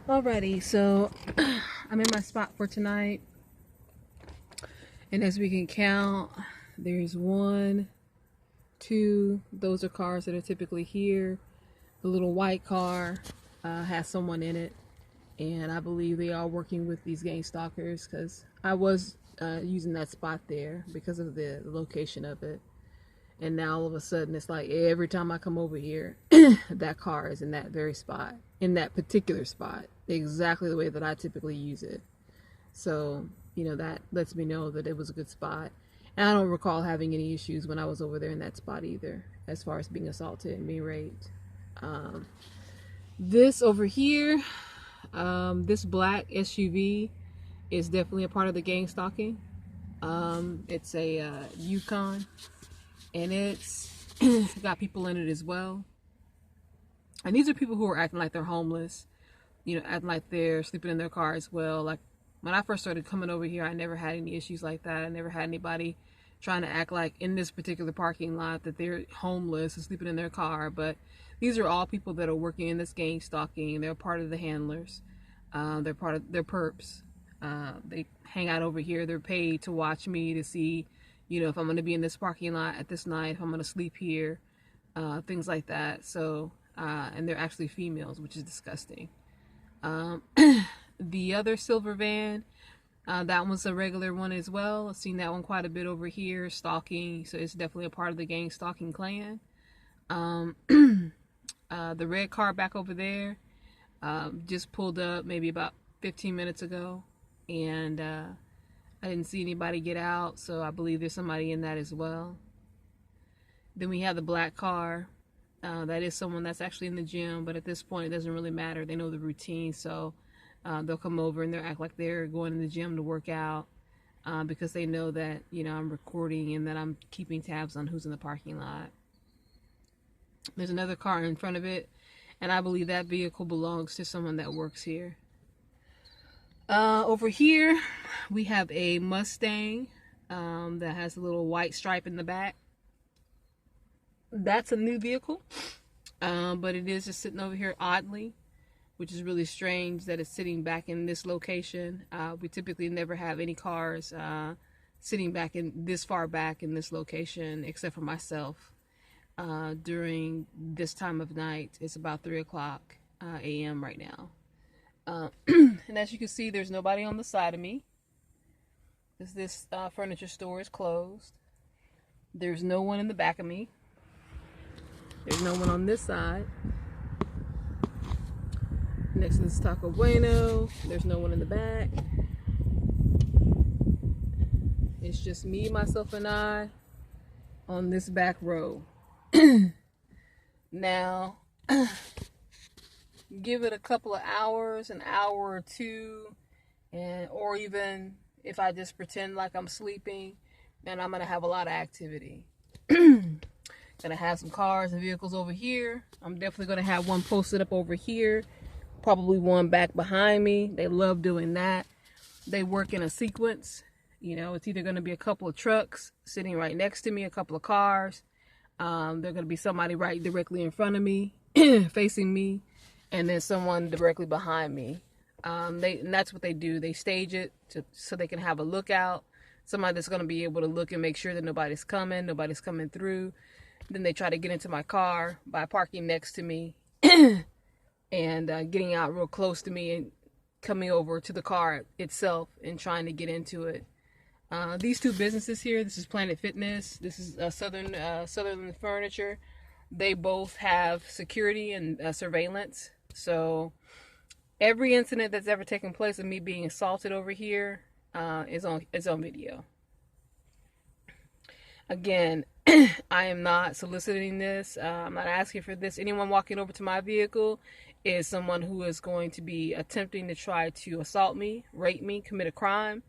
Alrighty, so I'm in my spot for tonight, and as we can count, there's one, two, those are cars that are typically here. The little white car has someone in it, and I believe they are working with these gang stalkers because I was using that spot there because of the location of it. And now all of a sudden it's like every time I come over here, that car is in that very spot, in that particular spot, exactly the way that I typically use it. So, that lets me know that it was a good spot. And I don't recall having any issues when I was over there in that spot either, as far as being assaulted and being raped. This over here, this black SUV is definitely a part of the gang stalking. It's a Yukon, and it's got people in it as well. And these are people who are acting like they're homeless, acting like they're sleeping in their car as well. Like when I first started coming over here, I never had any issues like that. I never had anybody trying to act like in this particular parking lot that they're homeless and sleeping in their car. But these are all people that are working in this gang stalking. They're part of the handlers. They're part of their perps. They hang out over here. They're paid to watch me to see, if I'm going to be in this parking lot at this night, if I'm going to sleep here, things like that. So, and they're actually females, which is disgusting. The other silver van, that one's a regular one as well. I've seen that one quite a bit over here, stalking. So it's definitely a part of the gang stalking clan. The red car back over there, just pulled up maybe about 15 minutes ago. And I didn't see anybody get out, so I believe there's somebody in that as well. Then we have the black car. That is someone that's actually in the gym, but at this point it doesn't really matter. They know the routine, so they'll come over and they'll act like they're going to the gym to work out because they know that, I'm recording and that I'm keeping tabs on who's in the parking lot. There's another car in front of it, and I believe that vehicle belongs to someone that works here. Over here, we have a Mustang that has a little white stripe in the back. That's a new vehicle, but it is just sitting over here oddly, which is really strange that it's sitting back in this location. We typically never have any cars sitting back in this far back in this location, except for myself. During this time of night, it's about 3 o'clock a.m. right now. And as you can see, there's nobody on the side of me. This furniture store is closed. There's no one in the back of me. There's no one on this side. Next to this Taco Bueno, there's no one in the back. It's just me, myself, and I on this back row. Now, give it a couple of hours, an hour or two, or even if I just pretend like I'm sleeping, then I'm going to have a lot of activity. Gonna have some cars and vehicles over here. I'm definitely going to have one posted up over here, probably one back behind me. They love doing that. They work in a sequence. It's either going to be a couple of trucks sitting right next to me, a couple of cars. They're going to be somebody right directly in front of me, facing me, and then someone directly behind me. And that's what they do. They stage it so they can have a lookout. Somebody that's going to be able to look and make sure that nobody's coming through. Then they try to get into my car by parking next to me and getting out real close to me and coming over to the car itself and trying to get into it. These two businesses here, this is Planet Fitness, this is Southern Furniture. They both have security and surveillance. So every incident that's ever taken place of me being assaulted over here is on video. Again, I am not soliciting this. I'm not asking for this. Anyone walking over to my vehicle is someone who is going to be attempting to try to assault me, rape me, commit a crime,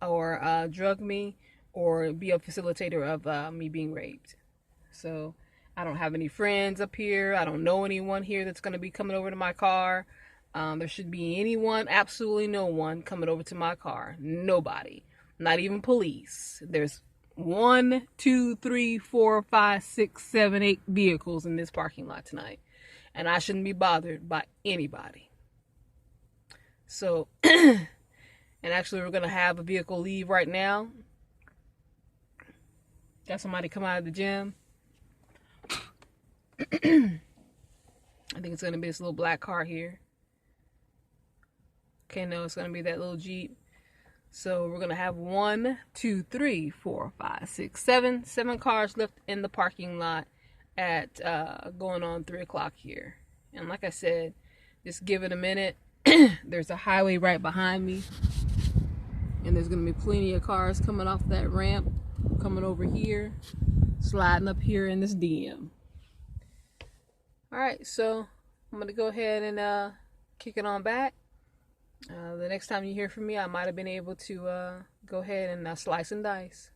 or drug me, or be a facilitator of me being raped. So I don't have any friends up here. I don't know anyone here that's going to be coming over to my car. There should be anyone, absolutely no one, coming over to my car. Nobody. Not even police. There's 1, 2, 3, 4, 5, 6, 7, 8 vehicles in this parking lot tonight. And I shouldn't be bothered by anybody. So, and actually we're going to have a vehicle leave right now. Got somebody come out of the gym. I think it's going to be this little black car here. Okay, no, it's going to be that little Jeep. So we're going to have 1, 2, 3, 4, 5, 6, 7 cars left in the parking lot at going on 3 o'clock here. And like I said, just give it a minute. There's a highway right behind me. And there's going to be plenty of cars coming off that ramp, coming over here, sliding up here in this DM. Alright, so I'm going to go ahead and kick it on back. The next time you hear from me, I might have been able to go ahead and slice and dice.